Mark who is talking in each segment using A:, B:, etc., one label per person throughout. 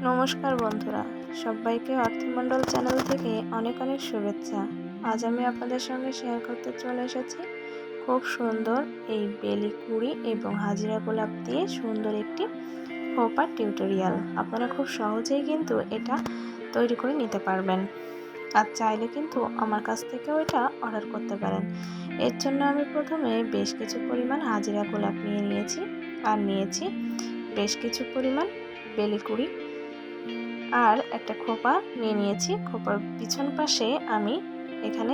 A: নমস্কার বন্ধুরা, সবাইকে অর্থমণ্ডল চ্যানেল থেকে অনেক অনেক শুভেচ্ছা। আজ আমি আপনাদের সঙ্গে শেয়ার করতে চলে এসেছি খুব সুন্দর এই বেলি কুড়ি এবং হাজিরা গোলাপ দিয়ে সুন্দর একটি খোপার টিউটোরিয়াল। আপনারা খুব সহজেই কিন্তু এটা তৈরি করে নিতে পারবেন, আর চাইলে কিন্তু আমার কাছ থেকেও এটা অর্ডার করতে পারেন। এর জন্য আমি প্রথমে বেশ কিছু পরিমাণ হাজিরা গোলাপ নিয়েছি, আর নিয়েছি বেশ কিছু পরিমাণ বেলি কুড়ি, আর একটা খোপা নিয়েছি। খোপার পিছন পাশে আমি এখানে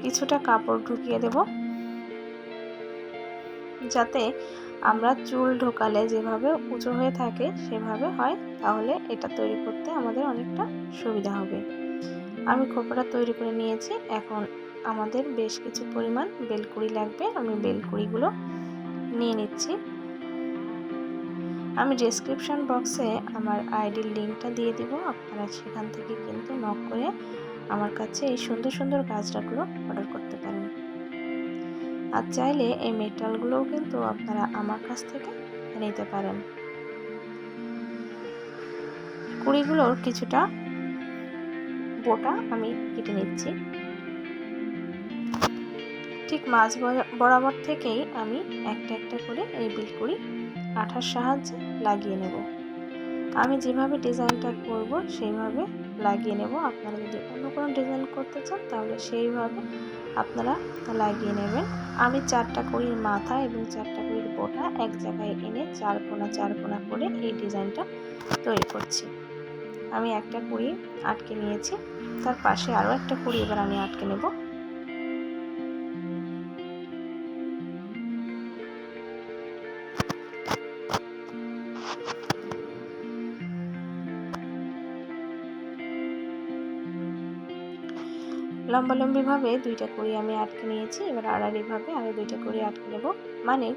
A: কিছুটা কাপড় ঢুকিয়ে দেব, যাতে আমরা চুল ঢোকালে যেভাবে উঁচু হয়ে থাকে সেভাবে হয়, তাহলে এটা তৈরি করতে আমাদের অনেকটা সুবিধা হবে। আমি খোপাটা তৈরি করে নিয়েছি। এখন আমাদের বেশ কিছু পরিমাণ বেলকুড়ি লাগবে। আমি বেলকুড়িগুলো নিয়ে নিচ্ছি। আমি ডেসক্রিপশন বক্সে আমার আইডির লিঙ্কটা দিয়ে দিব, আপনারা সেখান থেকে কিন্তু নক করে আমার কাছে এই সুন্দর সুন্দর গাছটাগুলো অর্ডার করতে পারেন। আর চাইলে এই মেটালগুলোও কিন্তু আপনারা আমার কাছ থেকে নিতে পারেন। কুড়িগুলোর কিছুটা বোটা আমি কেটে নিচ্ছি। ঠিক মাঝ বরাবর থেকেই আমি একটা একটা করে এই বেলকুড়ি আঠার সাহায্যে লাগিয়ে নেব। আমি যেভাবে ডিজাইনটা করব সেইভাবে লাগিয়ে নেব। আপনারা যদি অন্য কোনো ডিজাইন করতে চান তাহলে সেইভাবে আপনারা লাগিয়ে নেবেন। আমি 4টা কুড়ির মাথা এবং 4টা কুড়ির বোটা এক জায়গায় এনে 4 কোণা করে এই ডিজাইনটা তৈরি করছি। আমি একটা কুড়ি আটকে নিয়েছি, তার পাশে আরও একটা কুড়ি এবার আমি আটকে নেব। লম্বালম্বিভাবে 2টা কুড়ি আমি আটকে নিয়েছি। এবার আড়াআড়িভাবে আরও 2টা কুড়ি আটকে নেব, মানে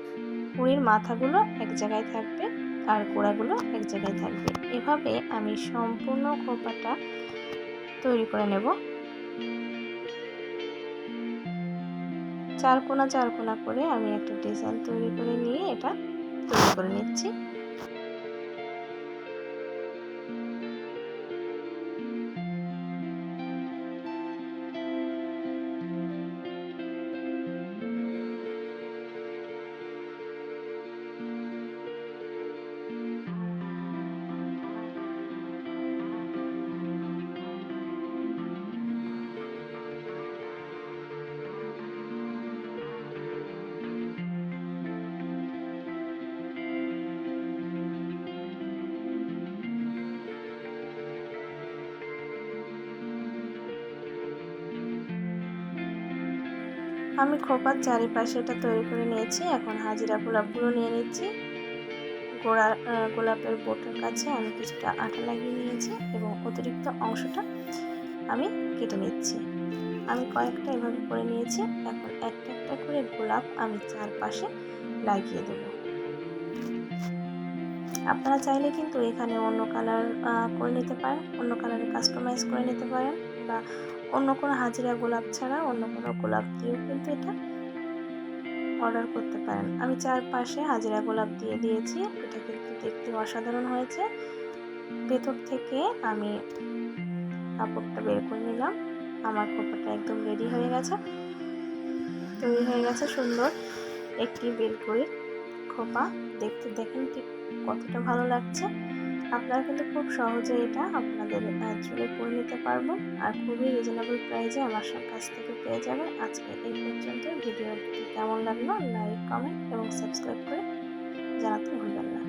A: কুড়ির মাথাগুলো এক জায়গায় থাকবে আর গোড়াগুলো এক জায়গায় থাকবে। এভাবে আমি সম্পূর্ণ খোপাটা তৈরি করে নেব। 4 কোণা করে আমি একটা ডিজাইন তৈরি করে নিয়ে এটা তৈরি করে নিচ্ছি। আমি খোপার চারিপাশে এটা তৈরি করে নিয়েছি। এখন হাজিরা গোলাপগুলো নিয়ে নিচ্ছি। গোলাপের বোটার কাছে আমি কিছুটা আঠা লাগিয়ে নিয়েছি এবং অতিরিক্ত অংশটা আমি কেটে নিচ্ছি। আমি কয়েকটা এভাবে করে নিয়েছি। এখন একটা একটা করে গোলাপ আমি চারপাশে লাগিয়ে দেব। আপনারা চাইলে কিন্তু এখানে অন্য কালার করে নিতে পারেন, অন্য কালারে কাস্টমাইজ করে নিতে পারেন, বা অন্য কোনো হাজিরা গোলাপ ছাড়া অন্য কোনো গোলাপ দিয়েও কিন্তু এটা অর্ডার করতে পারেন। আমি চারপাশে হাজিরা গোলাপ দিয়ে দিয়েছি। এটা কিন্তু দেখতে অসাধারণ হয়েছে। ভেতর থেকে আমি কাপড়টা বের করে নিলাম। আমার খোপাটা একদম রেডি হয়ে গেছে, তৈরি হয়ে গেছে সুন্দর একটি বেলকুড়ির খোপা। দেখতে দেখেন ঠিক কতটা ভালো লাগছে। আপনারা কিন্তু খুব সহজে এটা আপনাদের চুলে করে নিতে পারবেন, আর খুবই রিজনেবল প্রাইসে আমার কাছ থেকে পেয়ে যাবেন। আজকে এই পর্যন্ত। ভিডিওটি কেমন লাগলো লাইক, কমেন্ট এবং সাবস্ক্রাইব করে জানাতে ভুলবেন না।